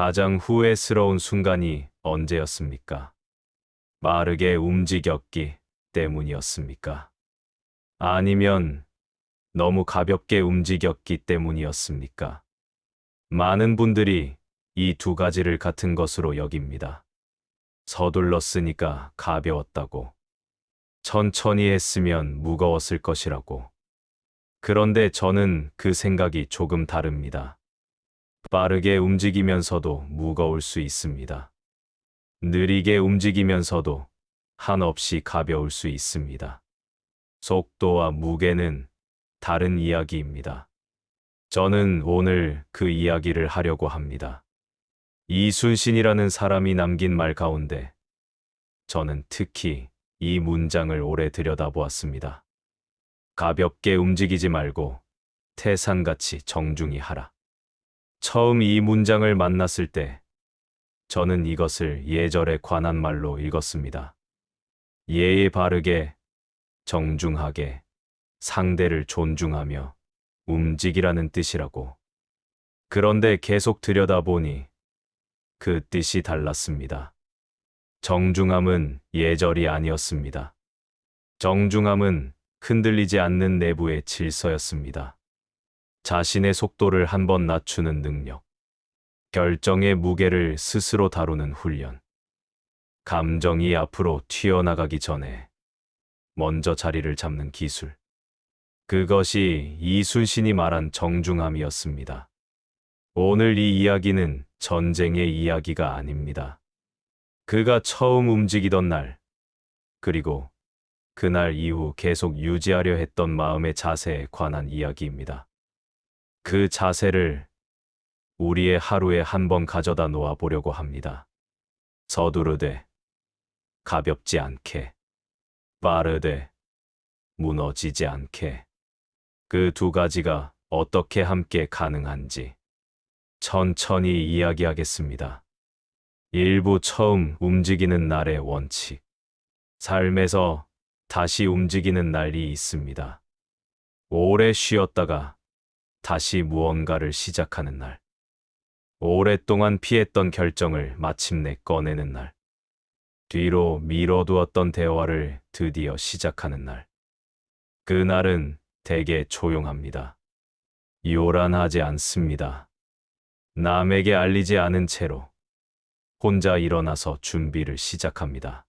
가장 후회스러운 순간이 언제였습니까? 빠르게 움직였기 때문이었습니까? 아니면 너무 가볍게 움직였기 때문이었습니까? 많은 분들이 이 두 가지를 같은 것으로 여깁니다. 서둘렀으니까 가벼웠다고. 천천히 했으면 무거웠을 것이라고. 그런데 저는 그 생각이 조금 다릅니다. 빠르게 움직이면서도 무거울 수 있습니다. 느리게 움직이면서도 한없이 가벼울 수 있습니다. 속도와 무게는 다른 이야기입니다. 저는 오늘 그 이야기를 하려고 합니다. 이순신이라는 사람이 남긴 말 가운데 저는 특히 이 문장을 오래 들여다보았습니다. 가볍게 움직이지 말고 태산같이 정중히 하라. 처음 이 문장을 만났을 때 저는 이것을 예절에 관한 말로 읽었습니다. 예의 바르게, 정중하게, 상대를 존중하며 움직이라는 뜻이라고. 그런데 계속 들여다보니 그 뜻이 달랐습니다. 정중함은 예절이 아니었습니다. 정중함은 흔들리지 않는 내부의 질서였습니다. 자신의 속도를 한번 낮추는 능력, 결정의 무게를 스스로 다루는 훈련, 감정이 앞으로 튀어나가기 전에 먼저 자리를 잡는 기술. 그것이 이순신이 말한 정중함이었습니다. 오늘 이 이야기는 전쟁의 이야기가 아닙니다. 그가 처음 움직이던 날, 그리고 그날 이후 계속 유지하려 했던 마음의 자세에 관한 이야기입니다. 그 자세를 우리의 하루에 한번 가져다 놓아 보려고 합니다. 서두르되, 가볍지 않게, 빠르되, 무너지지 않게. 그 두 가지가 어떻게 함께 가능한지 천천히 이야기하겠습니다. 일부 처음 움직이는 날의 원칙. 삶에서 다시 움직이는 날이 있습니다. 오래 쉬었다가 다시 무언가를 시작하는 날. 오랫동안 피했던 결정을 마침내 꺼내는 날. 뒤로 미뤄두었던 대화를 드디어 시작하는 날. 그날은 되게 조용합니다. 요란하지 않습니다. 남에게 알리지 않은 채로 혼자 일어나서 준비를 시작합니다.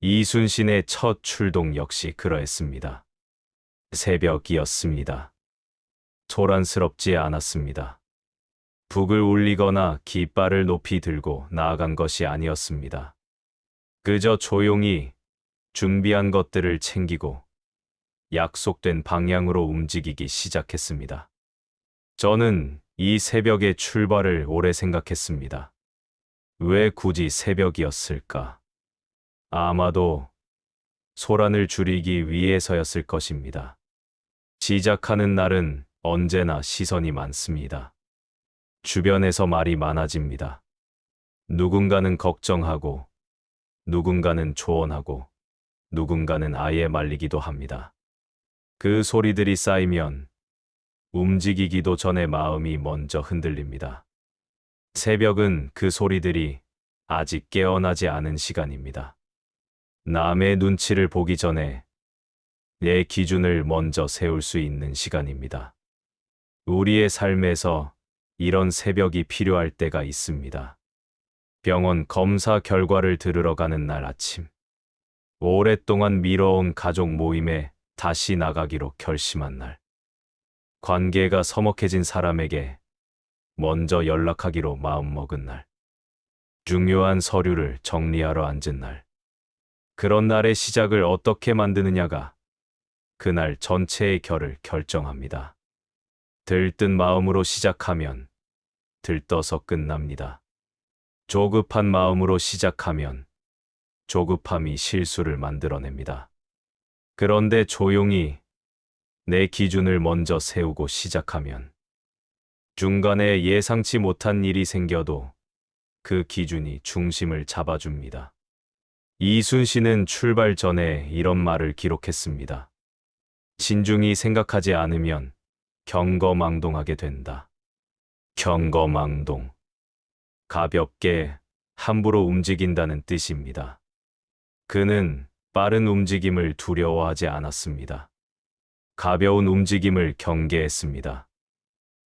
이순신의 첫 출동 역시 그러했습니다. 새벽이었습니다. 소란스럽지 않았습니다. 북을 울리거나 깃발을 높이 들고 나아간 것이 아니었습니다. 그저 조용히 준비한 것들을 챙기고 약속된 방향으로 움직이기 시작했습니다. 저는 이 새벽의 출발을 오래 생각했습니다. 왜 굳이 새벽이었을까? 아마도 소란을 줄이기 위해서였을 것입니다. 시작하는 날은 언제나 시선이 많습니다. 주변에서 말이 많아집니다. 누군가는 걱정하고, 누군가는 조언하고, 누군가는 아예 말리기도 합니다. 그 소리들이 쌓이면 움직이기도 전에 마음이 먼저 흔들립니다. 새벽은 그 소리들이 아직 깨어나지 않은 시간입니다. 남의 눈치를 보기 전에 내 기준을 먼저 세울 수 있는 시간입니다. 우리의 삶에서 이런 새벽이 필요할 때가 있습니다. 병원 검사 결과를 들으러 가는 날 아침. 오랫동안 미뤄온 가족 모임에 다시 나가기로 결심한 날. 관계가 서먹해진 사람에게 먼저 연락하기로 마음먹은 날. 중요한 서류를 정리하러 앉은 날. 그런 날의 시작을 어떻게 만드느냐가 그날 전체의 결을 결정합니다. 들뜬 마음으로 시작하면 들떠서 끝납니다. 조급한 마음으로 시작하면 조급함이 실수를 만들어냅니다. 그런데 조용히 내 기준을 먼저 세우고 시작하면 중간에 예상치 못한 일이 생겨도 그 기준이 중심을 잡아줍니다. 이순신은 출발 전에 이런 말을 기록했습니다. 신중히 생각하지 않으면 경거망동하게 된다. 경거망동. 가볍게 함부로 움직인다는 뜻입니다. 그는 빠른 움직임을 두려워하지 않았습니다. 가벼운 움직임을 경계했습니다.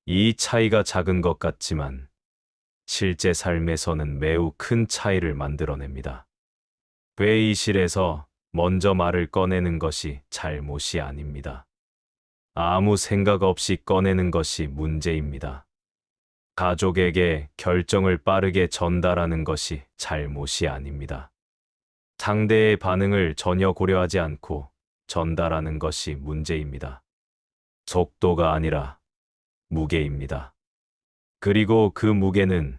이 차이가 작은 것 같지만 실제 삶에서는 매우 큰 차이를 만들어냅니다. 회의실에서 먼저 말을 꺼내는 것이 잘못이 아닙니다. 아무 생각 없이 꺼내는 것이 문제입니다. 가족에게 결정을 빠르게 전달하는 것이 잘못이 아닙니다. 상대의 반응을 전혀 고려하지 않고 전달하는 것이 문제입니다. 속도가 아니라 무게입니다. 그리고 그 무게는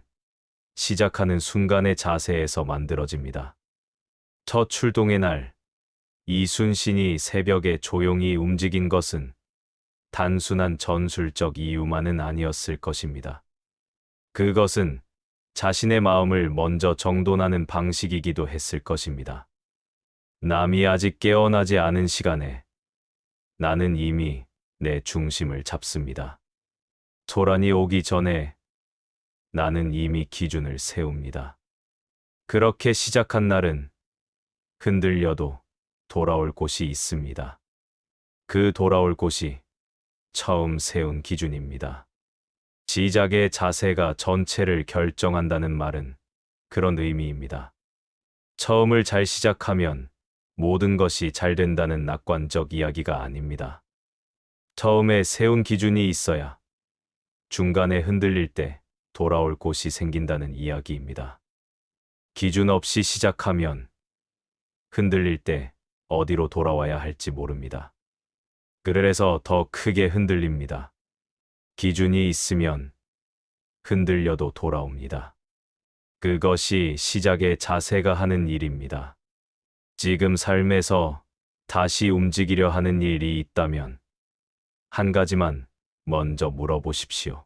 시작하는 순간의 자세에서 만들어집니다. 첫 출동의 날, 이순신이 새벽에 조용히 움직인 것은 단순한 전술적 이유만은 아니었을 것입니다. 그것은 자신의 마음을 먼저 정돈하는 방식이기도 했을 것입니다. 남이 아직 깨어나지 않은 시간에 나는 이미 내 중심을 잡습니다. 소란이 오기 전에 나는 이미 기준을 세웁니다. 그렇게 시작한 날은 흔들려도 돌아올 곳이 있습니다. 그 돌아올 곳이 처음 세운 기준입니다. 시작의 자세가 전체를 결정한다는 말은 그런 의미입니다. 처음을 잘 시작하면 모든 것이 잘 된다는 낙관적 이야기가 아닙니다. 처음에 세운 기준이 있어야 중간에 흔들릴 때 돌아올 곳이 생긴다는 이야기입니다. 기준 없이 시작하면 흔들릴 때 어디로 돌아와야 할지 모릅니다. 그래서 더 크게 흔들립니다. 기준이 있으면 흔들려도 돌아옵니다. 그것이 시작의 자세가 하는 일입니다. 지금 삶에서 다시 움직이려 하는 일이 있다면 한 가지만 먼저 물어보십시오.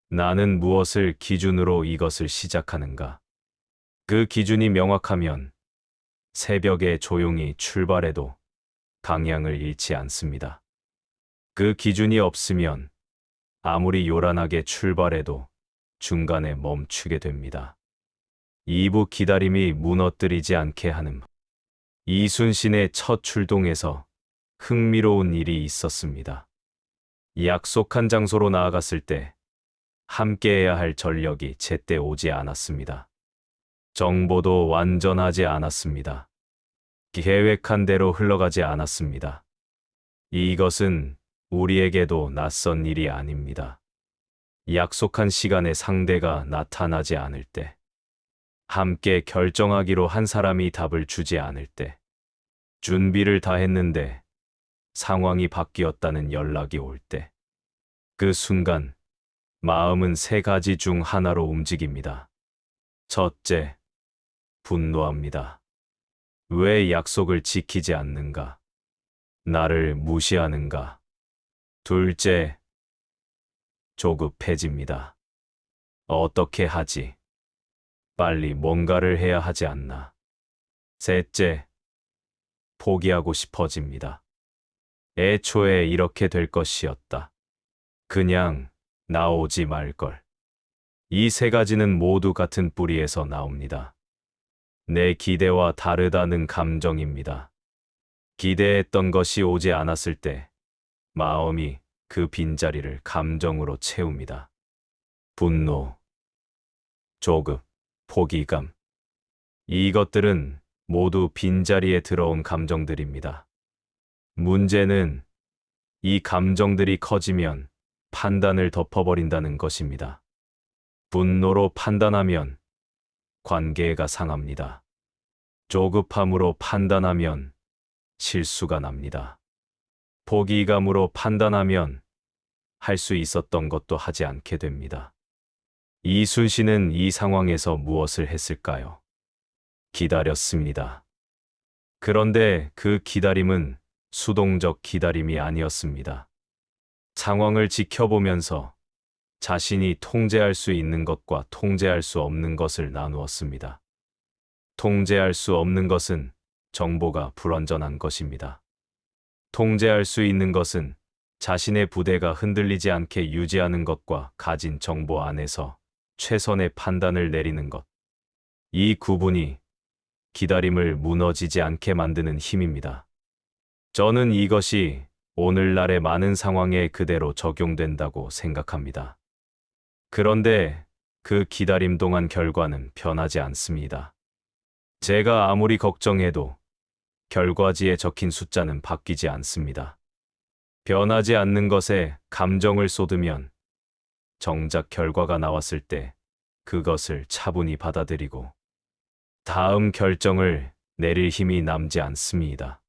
나는 무엇을 기준으로 이것을 시작하는가? 그 기준이 명확하면 새벽에 조용히 출발해도 방향을 잃지 않습니다. 그 기준이 없으면 아무리 요란하게 출발해도 중간에 멈추게 됩니다. 2부 기다림이 무너뜨리지 않게 하는 이순신의 첫 출동에서 흥미로운 일이 있었습니다. 약속한 장소로 나아갔을 때 함께해야 할 전력이 제때 오지 않았습니다. 정보도 완전하지 않았습니다. 계획한 대로 흘러가지 않았습니다. 이것은 우리에게도 낯선 일이 아닙니다. 약속한 시간에 상대가 나타나지 않을 때, 함께 결정하기로 한 사람이 답을 주지 않을 때, 준비를 다 했는데 상황이 바뀌었다는 연락이 올 때, 그 순간 마음은 세 가지 중 하나로 움직입니다. 첫째, 분노합니다. 왜 약속을 지키지 않는가? 나를 무시하는가? 둘째, 조급해집니다. 어떻게 하지? 빨리 뭔가를 해야 하지 않나? 셋째, 포기하고 싶어집니다. 애초에 이렇게 될 것이었다. 그냥 나오지 말걸. 이 세 가지는 모두 같은 뿌리에서 나옵니다. 내 기대와 다르다는 감정입니다. 기대했던 것이 오지 않았을 때 마음이 그 빈자리를 감정으로 채웁니다. 분노, 조급, 포기감. 이것들은 모두 빈자리에 들어온 감정들입니다. 문제는 이 감정들이 커지면 판단을 덮어버린다는 것입니다. 분노로 판단하면 관계가 상합니다. 조급함으로 판단하면 실수가 납니다. 포기감으로 판단하면 할 수 있었던 것도 하지 않게 됩니다. 이순신은 이 상황에서 무엇을 했을까요? 기다렸습니다. 그런데 그 기다림은 수동적 기다림이 아니었습니다. 상황을 지켜보면서 자신이 통제할 수 있는 것과 통제할 수 없는 것을 나누었습니다. 통제할 수 없는 것은 정보가 불완전한 것입니다. 통제할 수 있는 것은 자신의 부대가 흔들리지 않게 유지하는 것과 가진 정보 안에서 최선의 판단을 내리는 것. 이 구분이 기다림을 무너지지 않게 만드는 힘입니다. 저는 이것이 오늘날의 많은 상황에 그대로 적용된다고 생각합니다. 그런데 그 기다림 동안 결과는 변하지 않습니다. 제가 아무리 걱정해도 결과지에 적힌 숫자는 바뀌지 않습니다. 변하지 않는 것에 감정을 쏟으면 정작 결과가 나왔을 때 그것을 차분히 받아들이고 다음 결정을 내릴 힘이 남지 않습니다.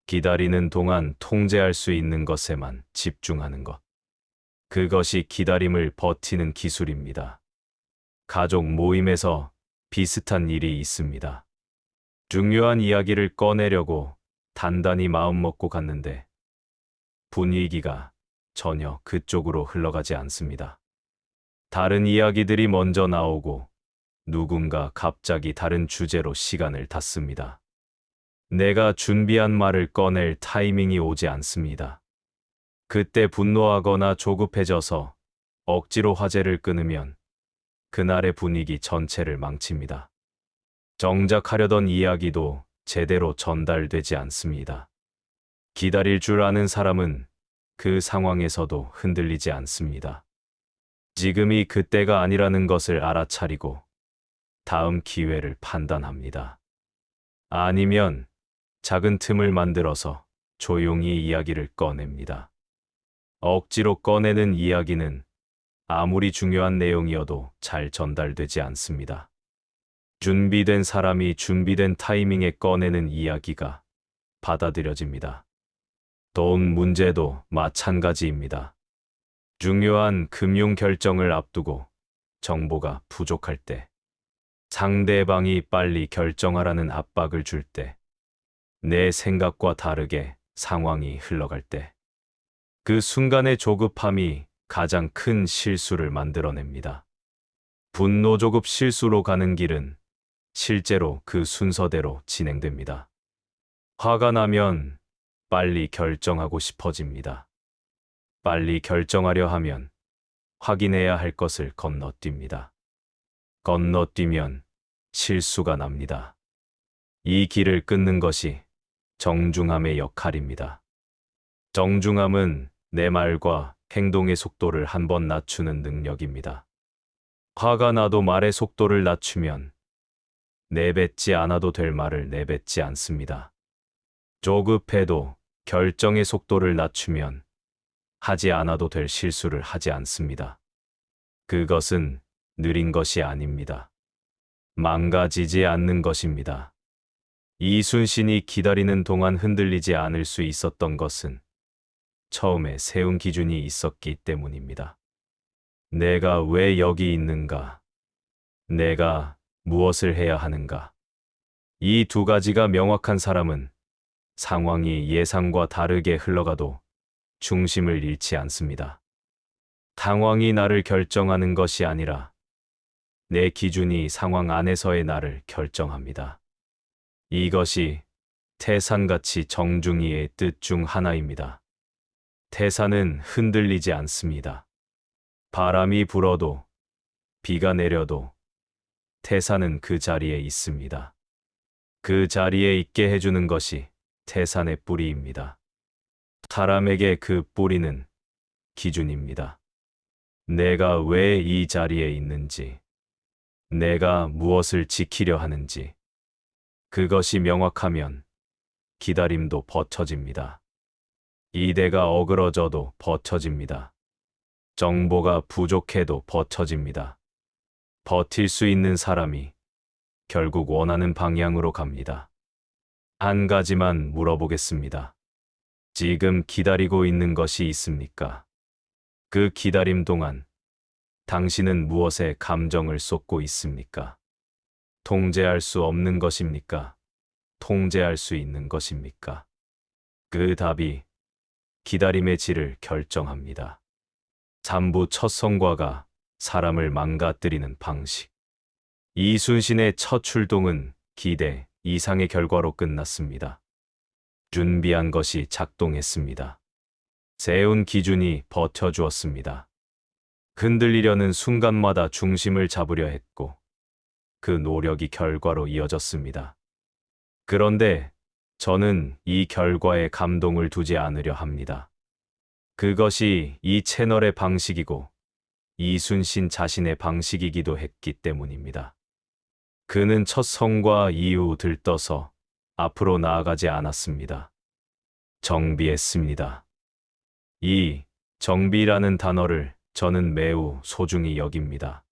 기다리는 동안 통제할 수 있는 것에만 집중하는 것. 그것이 기다림을 버티는 기술입니다. 가족 모임에서 비슷한 일이 있습니다. 중요한 이야기를 꺼내려고 단단히 마음먹고 갔는데 분위기가 전혀 그쪽으로 흘러가지 않습니다. 다른 이야기들이 먼저 나오고 누군가 갑자기 다른 주제로 시간을 닫습니다. 내가 준비한 말을 꺼낼 타이밍이 오지 않습니다. 그때 분노하거나 조급해져서 억지로 화제를 끊으면 그날의 분위기 전체를 망칩니다. 정작 하려던 이야기도 제대로 전달되지 않습니다. 기다릴 줄 아는 사람은 그 상황에서도 흔들리지 않습니다. 지금이 그때가 아니라는 것을 알아차리고 다음 기회를 판단합니다. 아니면 작은 틈을 만들어서 조용히 이야기를 꺼냅니다. 억지로 꺼내는 이야기는 아무리 중요한 내용이어도 잘 전달되지 않습니다. 준비된 사람이 준비된 타이밍에 꺼내는 이야기가 받아들여집니다. 돈 문제도 마찬가지입니다. 중요한 금융 결정을 앞두고 정보가 부족할 때, 상대방이 빨리 결정하라는 압박을 줄 때, 내 생각과 다르게 상황이 흘러갈 때, 그 순간의 조급함이 가장 큰 실수를 만들어냅니다. 분노 조급 실수로 가는 길은 실제로 그 순서대로 진행됩니다. 화가 나면 빨리 결정하고 싶어집니다. 빨리 결정하려 하면 확인해야 할 것을 건너뜁니다. 건너뛰면 실수가 납니다. 이 길을 끊는 것이 정중함의 역할입니다. 정중함은 내 말과 행동의 속도를 한번 낮추는 능력입니다. 화가 나도 말의 속도를 낮추면 내뱉지 않아도 될 말을 내뱉지 않습니다. 조급해도 결정의 속도를 낮추면 하지 않아도 될 실수를 하지 않습니다. 그것은 느린 것이 아닙니다. 망가지지 않는 것입니다. 이순신이 기다리는 동안 흔들리지 않을 수 있었던 것은 처음에 세운 기준이 있었기 때문입니다. 내가 왜 여기 있는가? 내가 무엇을 해야 하는가? 이 두 가지가 명확한 사람은 상황이 예상과 다르게 흘러가도 중심을 잃지 않습니다. 상황이 나를 결정하는 것이 아니라 내 기준이 상황 안에서의 나를 결정합니다. 이것이 태산같이 정중히의 뜻 중 하나입니다. 태산은 흔들리지 않습니다. 바람이 불어도 비가 내려도 태산은 그 자리에 있습니다. 그 자리에 있게 해주는 것이 태산의 뿌리입니다. 사람에게 그 뿌리는 기준입니다. 내가 왜 이 자리에 있는지, 내가 무엇을 지키려 하는지, 그것이 명확하면 기다림도 버텨집니다. 이대가 어그러져도 버텨집니다. 정보가 부족해도 버텨집니다. 버틸 수 있는 사람이 결국 원하는 방향으로 갑니다. 한 가지만 물어보겠습니다. 지금 기다리고 있는 것이 있습니까? 그 기다림 동안 당신은 무엇에 감정을 쏟고 있습니까? 통제할 수 없는 것입니까? 통제할 수 있는 것입니까? 그 답이 기다림의 질을 결정합니다. 3부 첫 성과가 사람을 망가뜨리는 방식. 이순신의 첫 출동은 기대 이상의 결과로 끝났습니다. 준비한 것이 작동했습니다. 세운 기준이 버텨주었습니다. 흔들리려는 순간마다 중심을 잡으려 했고, 그 노력이 결과로 이어졌습니다. 그런데 저는 이 결과에 감동을 두지 않으려 합니다. 그것이 이 채널의 방식이고 이순신 자신의 방식이기도 했기 때문입니다. 그는 첫 성과 이후 들떠서 앞으로 나아가지 않았습니다. 정비했습니다. 이 정비라는 단어를 저는 매우 소중히 여깁니다.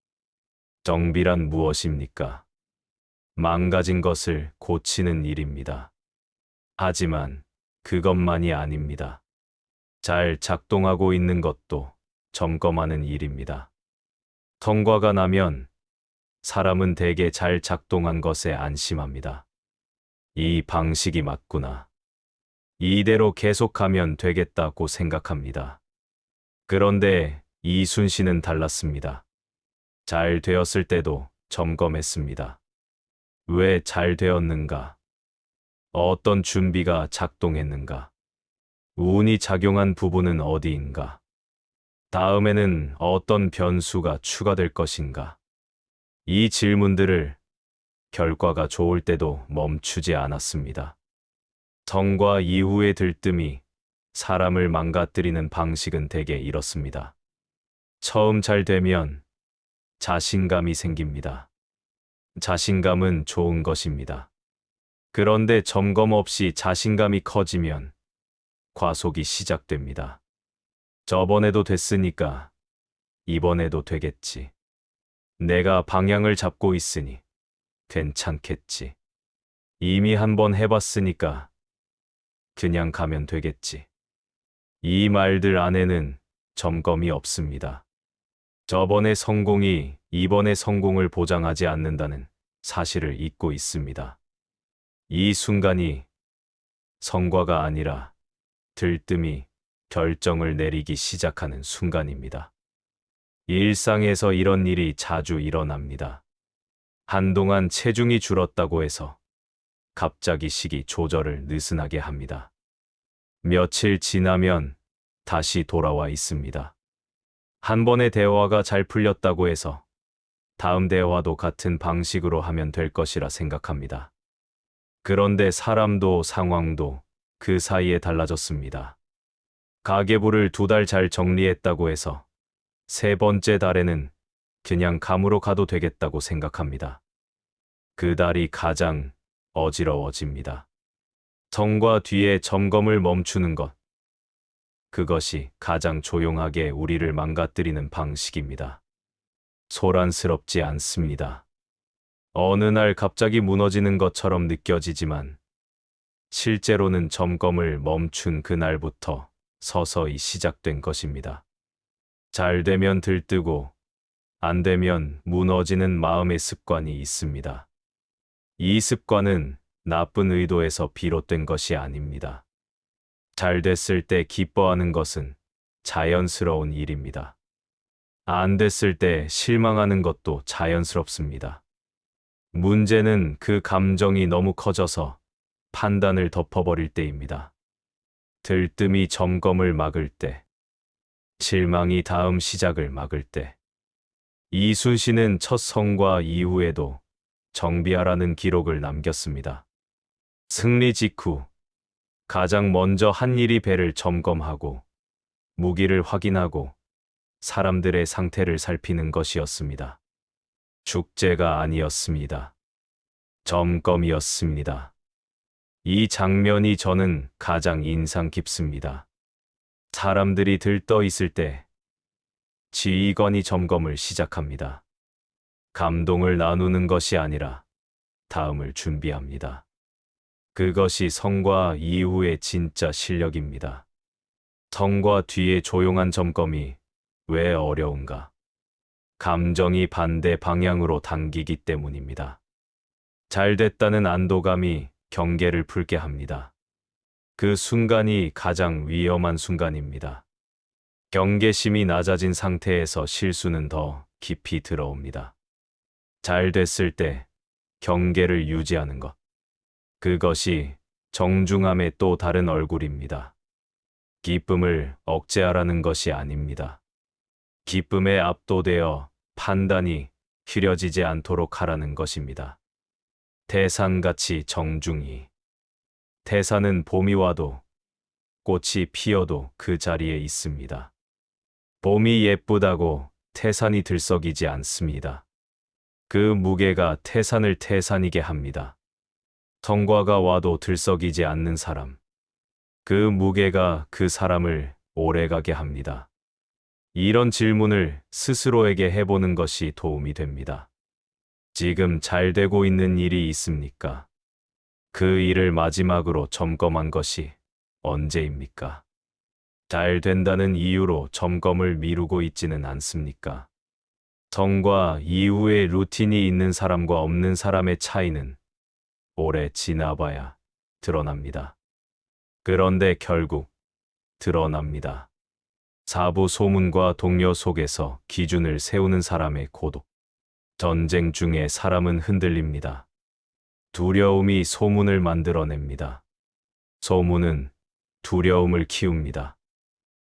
정비란 무엇입니까? 망가진 것을 고치는 일입니다. 하지만 그것만이 아닙니다. 잘 작동하고 있는 것도 점검하는 일입니다. 성과가 나면 사람은 대개 잘 작동한 것에 안심합니다. 이 방식이 맞구나. 이대로 계속하면 되겠다고 생각합니다. 그런데 이순신은 달랐습니다. 잘 되었을 때도 점검했습니다. 왜 잘 되었는가? 어떤 준비가 작동했는가? 운이 작용한 부분은 어디인가? 다음에는 어떤 변수가 추가될 것인가? 이 질문들을 결과가 좋을 때도 멈추지 않았습니다. 성과 이후의 들뜸이 사람을 망가뜨리는 방식은 대개 이렇습니다. 처음 잘 되면 자신감이 생깁니다. 자신감은 좋은 것입니다. 그런데 점검 없이 자신감이 커지면 과속이 시작됩니다. 저번에도 됐으니까 이번에도 되겠지. 내가 방향을 잡고 있으니 괜찮겠지. 이미 한번 해봤으니까 그냥 가면 되겠지. 이 말들 안에는 점검이 없습니다. 저번의 성공이 이번의 성공을 보장하지 않는다는 사실을 잊고 있습니다. 이 순간이 성과가 아니라 들뜸이 결정을 내리기 시작하는 순간입니다. 일상에서 이런 일이 자주 일어납니다. 한동안 체중이 줄었다고 해서 갑자기 식이 조절을 느슨하게 합니다. 며칠 지나면 다시 돌아와 있습니다. 한 번의 대화가 잘 풀렸다고 해서 다음 대화도 같은 방식으로 하면 될 것이라 생각합니다. 그런데 사람도 상황도 그 사이에 달라졌습니다. 가계부를 2달 잘 정리했다고 해서 3번째 달에는 그냥 감으로 가도 되겠다고 생각합니다. 그 달이 가장 어지러워집니다. 전과 뒤에 점검을 멈추는 것. 그것이 가장 조용하게 우리를 망가뜨리는 방식입니다. 소란스럽지 않습니다. 어느 날 갑자기 무너지는 것처럼 느껴지지만 실제로는 점검을 멈춘 그날부터 서서히 시작된 것입니다. 잘 되면 들뜨고 안 되면 무너지는 마음의 습관이 있습니다. 이 습관은 나쁜 의도에서 비롯된 것이 아닙니다. 잘 됐을 때 기뻐하는 것은 자연스러운 일입니다. 안 됐을 때 실망하는 것도 자연스럽습니다. 문제는 그 감정이 너무 커져서 판단을 덮어버릴 때입니다. 들뜸이 점검을 막을 때, 실망이 다음 시작을 막을 때. 이순신은 첫 성과 이후에도 정비하라는 기록을 남겼습니다. 승리 직후 가장 먼저 한 일이 배를 점검하고 무기를 확인하고 사람들의 상태를 살피는 것이었습니다. 축제가 아니었습니다. 점검이었습니다. 이 장면이 저는 가장 인상 깊습니다. 사람들이 들떠 있을 때 지휘관이 점검을 시작합니다. 감동을 나누는 것이 아니라 다음을 준비합니다. 그것이 성과 이후의 진짜 실력입니다. 성과 뒤의 조용한 점검이 왜 어려운가? 감정이 반대 방향으로 당기기 때문입니다. 잘 됐다는 안도감이 경계를 풀게 합니다. 그 순간이 가장 위험한 순간입니다. 경계심이 낮아진 상태에서 실수는 더 깊이 들어옵니다. 잘 됐을 때 경계를 유지하는 것. 그것이 정중함의 또 다른 얼굴입니다. 기쁨을 억제하라는 것이 아닙니다. 기쁨에 압도되어 판단이 흐려지지 않도록 하라는 것입니다. 태산같이 정중히. 태산은 봄이 와도 꽃이 피어도 그 자리에 있습니다. 봄이 예쁘다고 태산이 들썩이지 않습니다. 그 무게가 태산을 태산이게 합니다. 성과가 와도 들썩이지 않는 사람. 그 무게가 그 사람을 오래가게 합니다. 이런 질문을 스스로에게 해보는 것이 도움이 됩니다. 지금 잘 되고 있는 일이 있습니까? 그 일을 마지막으로 점검한 것이 언제입니까? 잘 된다는 이유로 점검을 미루고 있지는 않습니까? 전과 이후의 루틴이 있는 사람과 없는 사람의 차이는 오래 지나봐야 드러납니다. 그런데 결국 드러납니다. 사부 소문과 동료 속에서 기준을 세우는 사람의 고독. 전쟁 중에 사람은 흔들립니다. 두려움이 소문을 만들어냅니다. 소문은 두려움을 키웁니다.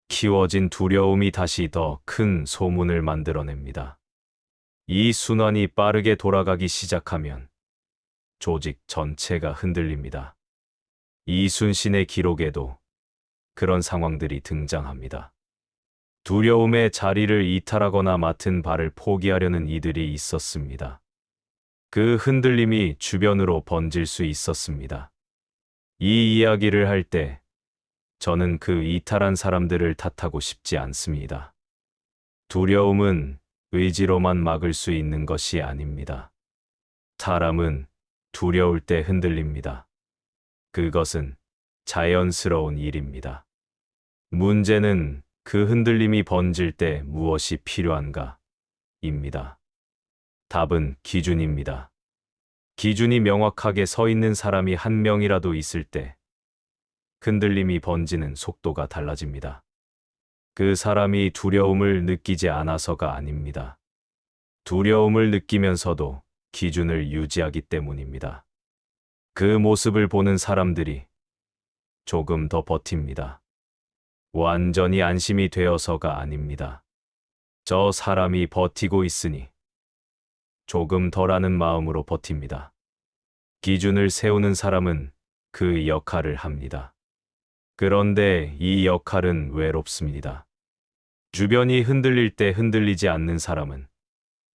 키워진 두려움이 다시 더 큰 소문을 만들어냅니다. 이 순환이 빠르게 돌아가기 시작하면 조직 전체가 흔들립니다. 이순신의 기록에도 그런 상황들이 등장합니다. 두려움의 자리를 이탈하거나 맡은 바를 포기하려는 이들이 있었습니다. 그 흔들림이 주변으로 번질 수 있었습니다. 이 이야기를 할 때 저는 그 이탈한 사람들을 탓하고 싶지 않습니다. 두려움은 의지로만 막을 수 있는 것이 아닙니다. 사람은 두려울 때 흔들립니다. 그것은 자연스러운 일입니다. 문제는 그 흔들림이 번질 때 무엇이 필요한가? 입니다. 답은 기준입니다. 기준이 명확하게 서 있는 사람이 한 명이라도 있을 때 흔들림이 번지는 속도가 달라집니다. 그 사람이 두려움을 느끼지 않아서가 아닙니다. 두려움을 느끼면서도 기준을 유지하기 때문입니다. 그 모습을 보는 사람들이 조금 더 버팁니다. 완전히 안심이 되어서가 아닙니다. 저 사람이 버티고 있으니 조금 덜하는 마음으로 버팁니다. 기준을 세우는 사람은 그 역할을 합니다. 그런데 이 역할은 외롭습니다. 주변이 흔들릴 때 흔들리지 않는 사람은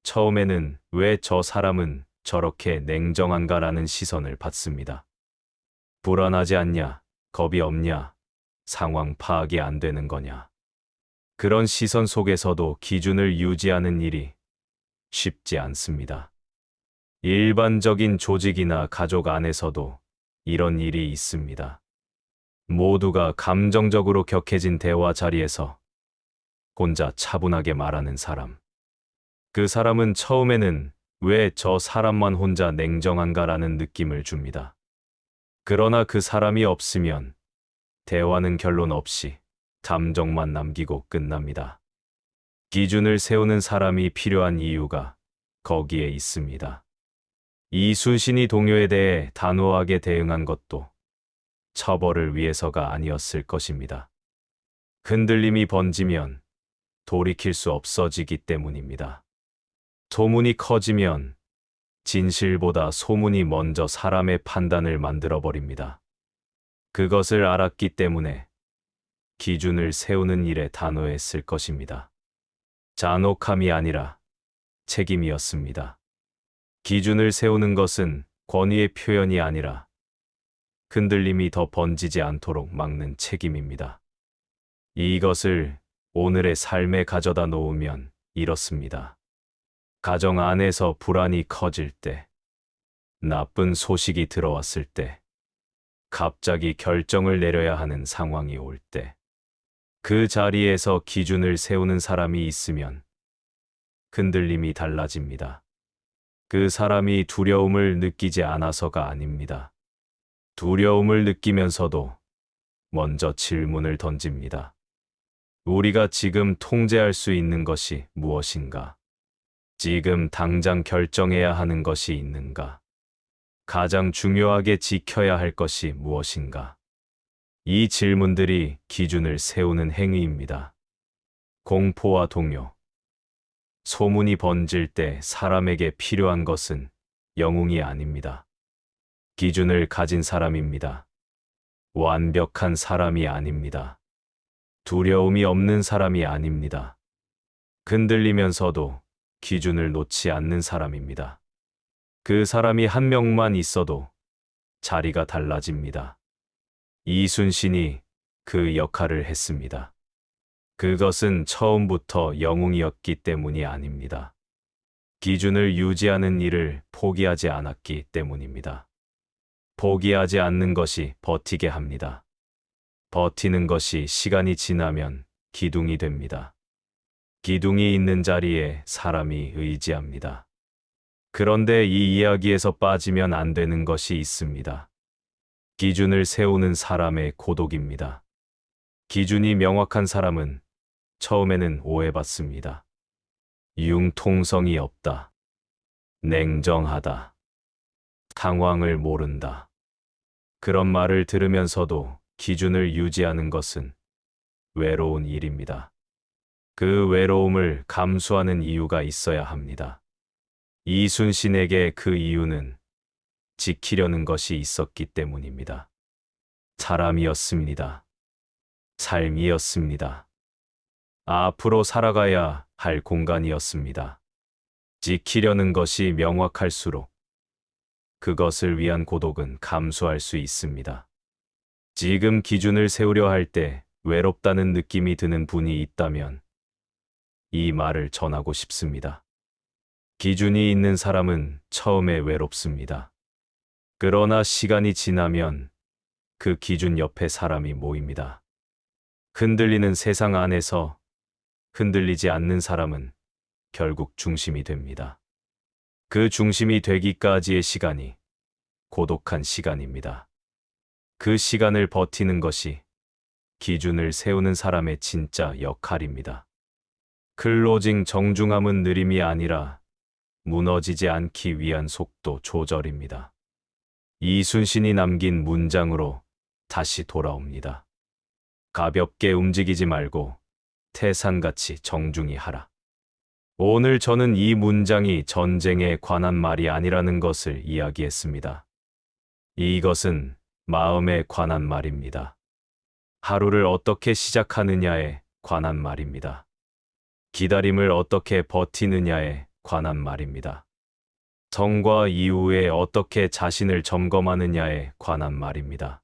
처음에는 왜 저 사람은 저렇게 냉정한가라는 시선을 받습니다. 불안하지 않냐? 겁이 없냐? 상황 파악이 안 되는 거냐? 그런 시선 속에서도 기준을 유지하는 일이 쉽지 않습니다. 일반적인 조직이나 가족 안에서도 이런 일이 있습니다. 모두가 감정적으로 격해진 대화 자리에서 혼자 차분하게 말하는 사람. 그 사람은 처음에는 왜 저 사람만 혼자 냉정한가라는 느낌을 줍니다. 그러나 그 사람이 없으면 대화는 결론 없이 감정만 남기고 끝납니다. 기준을 세우는 사람이 필요한 이유가 거기에 있습니다. 이순신이 동료에 대해 단호하게 대응한 것도 처벌을 위해서가 아니었을 것입니다. 흔들림이 번지면 돌이킬 수 없어지기 때문입니다. 소문이 커지면 진실보다 소문이 먼저 사람의 판단을 만들어버립니다. 그것을 알았기 때문에 기준을 세우는 일에 단호했을 것입니다. 잔혹함이 아니라 책임이었습니다. 기준을 세우는 것은 권위의 표현이 아니라 흔들림이 더 번지지 않도록 막는 책임입니다. 이것을 오늘의 삶에 가져다 놓으면 이렇습니다. 가정 안에서 불안이 커질 때, 나쁜 소식이 들어왔을 때, 갑자기 결정을 내려야 하는 상황이 올 때, 그 자리에서 기준을 세우는 사람이 있으면 흔들림이 달라집니다. 그 사람이 두려움을 느끼지 않아서가 아닙니다. 두려움을 느끼면서도 먼저 질문을 던집니다. 우리가 지금 통제할 수 있는 것이 무엇인가? 지금 당장 결정해야 하는 것이 있는가? 가장 중요하게 지켜야 할 것이 무엇인가? 이 질문들이 기준을 세우는 행위입니다. 공포와 동요, 소문이 번질 때 사람에게 필요한 것은 영웅이 아닙니다. 기준을 가진 사람입니다. 완벽한 사람이 아닙니다. 두려움이 없는 사람이 아닙니다. 흔들리면서도 기준을 놓지 않는 사람입니다. 그 사람이 한 명만 있어도 자리가 달라집니다. 이순신이 그 역할을 했습니다. 그것은 처음부터 영웅이었기 때문이 아닙니다. 기준을 유지하는 일을 포기하지 않았기 때문입니다. 포기하지 않는 것이 버티게 합니다. 버티는 것이 시간이 지나면 기둥이 됩니다. 기둥이 있는 자리에 사람이 의지합니다. 그런데 이 이야기에서 빠지면 안 되는 것이 있습니다. 기준을 세우는 사람의 고독입니다. 기준이 명확한 사람은 처음에는 오해받습니다. 융통성이 없다. 냉정하다. 상황을 모른다. 그런 말을 들으면서도 기준을 유지하는 것은 외로운 일입니다. 그 외로움을 감수하는 이유가 있어야 합니다. 이순신에게 그 이유는 지키려는 것이 있었기 때문입니다. 사람이었습니다. 삶이었습니다. 앞으로 살아가야 할 공간이었습니다. 지키려는 것이 명확할수록 그것을 위한 고독은 감수할 수 있습니다. 지금 기준을 세우려 할 때 외롭다는 느낌이 드는 분이 있다면 이 말을 전하고 싶습니다. 기준이 있는 사람은 처음에 외롭습니다. 그러나 시간이 지나면 그 기준 옆에 사람이 모입니다. 흔들리는 세상 안에서 흔들리지 않는 사람은 결국 중심이 됩니다. 그 중심이 되기까지의 시간이 고독한 시간입니다. 그 시간을 버티는 것이 기준을 세우는 사람의 진짜 역할입니다. 클로징 정중함은 느림이 아니라 무너지지 않기 위한 속도 조절입니다. 이순신이 남긴 문장으로 다시 돌아옵니다. 가볍게 움직이지 말고 태산같이 정중히 하라. 오늘 저는 이 문장이 전쟁에 관한 말이 아니라는 것을 이야기했습니다. 이것은 마음에 관한 말입니다. 하루를 어떻게 시작하느냐에 관한 말입니다. 기다림을 어떻게 버티느냐에 관한 말입니다. 성과 이후에 어떻게 자신을 점검하느냐에 관한 말입니다.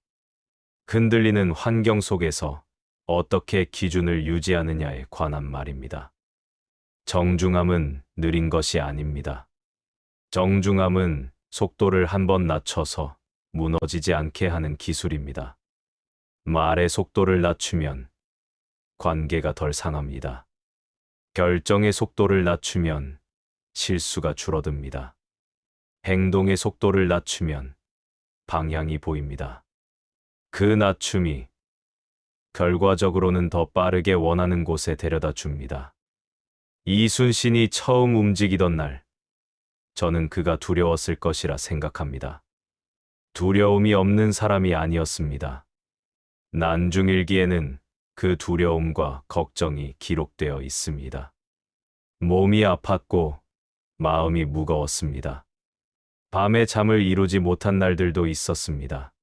흔들리는 환경 속에서 어떻게 기준을 유지하느냐에 관한 말입니다. 정중함은 느린 것이 아닙니다. 정중함은 속도를 한번 낮춰서 무너지지 않게 하는 기술입니다. 말의 속도를 낮추면 관계가 덜 상합니다. 결정의 속도를 낮추면 실수가 줄어듭니다. 행동의 속도를 낮추면 방향이 보입니다. 그 낮춤이 결과적으로는 더 빠르게 원하는 곳에 데려다 줍니다. 이순신이 처음 움직이던 날, 저는 그가 두려웠을 것이라 생각합니다. 두려움이 없는 사람이 아니었습니다. 난중일기에는 그 두려움과 걱정이 기록되어 있습니다. 몸이 아팠고 마음이 무거웠습니다. 밤에 잠을 이루지 못한 날들도 있었습니다.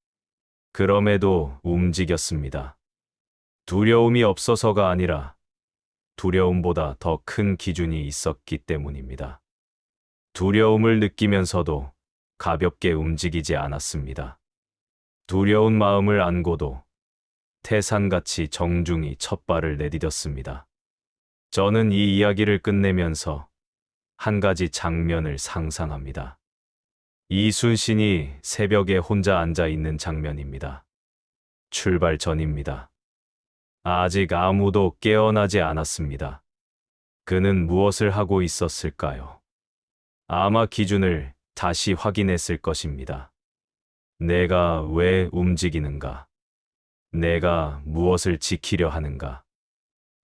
그럼에도 움직였습니다. 두려움이 없어서가 아니라 두려움보다 더 큰 기준이 있었기 때문입니다. 두려움을 느끼면서도 가볍게 움직이지 않았습니다. 두려운 마음을 안고도 태산같이 정중히 첫 발을 내디뎠습니다. 저는 이 이야기를 끝내면서 한 가지 장면을 상상합니다. 이순신이 새벽에 혼자 앉아 있는 장면입니다. 출발 전입니다. 아직 아무도 깨어나지 않았습니다. 그는 무엇을 하고 있었을까요? 아마 기준을 다시 확인했을 것입니다. 내가 왜 움직이는가? 내가 무엇을 지키려 하는가?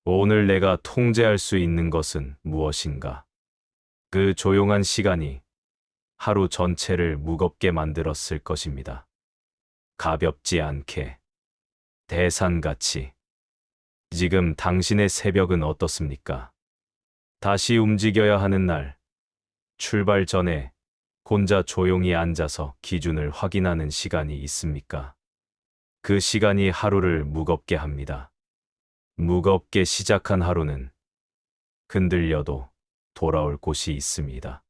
오늘 내가 통제할 수 있는 것은 무엇인가? 그 조용한 시간이 하루 전체를 무겁게 만들었을 것입니다. 가볍지 않게, 대산같이. 지금 당신의 새벽은 어떻습니까? 다시 움직여야 하는 날. 출발 전에 혼자 조용히 앉아서 기준을 확인하는 시간이 있습니까? 그 시간이 하루를 무겁게 합니다. 무겁게 시작한 하루는 흔들려도 돌아올 곳이 있습니다.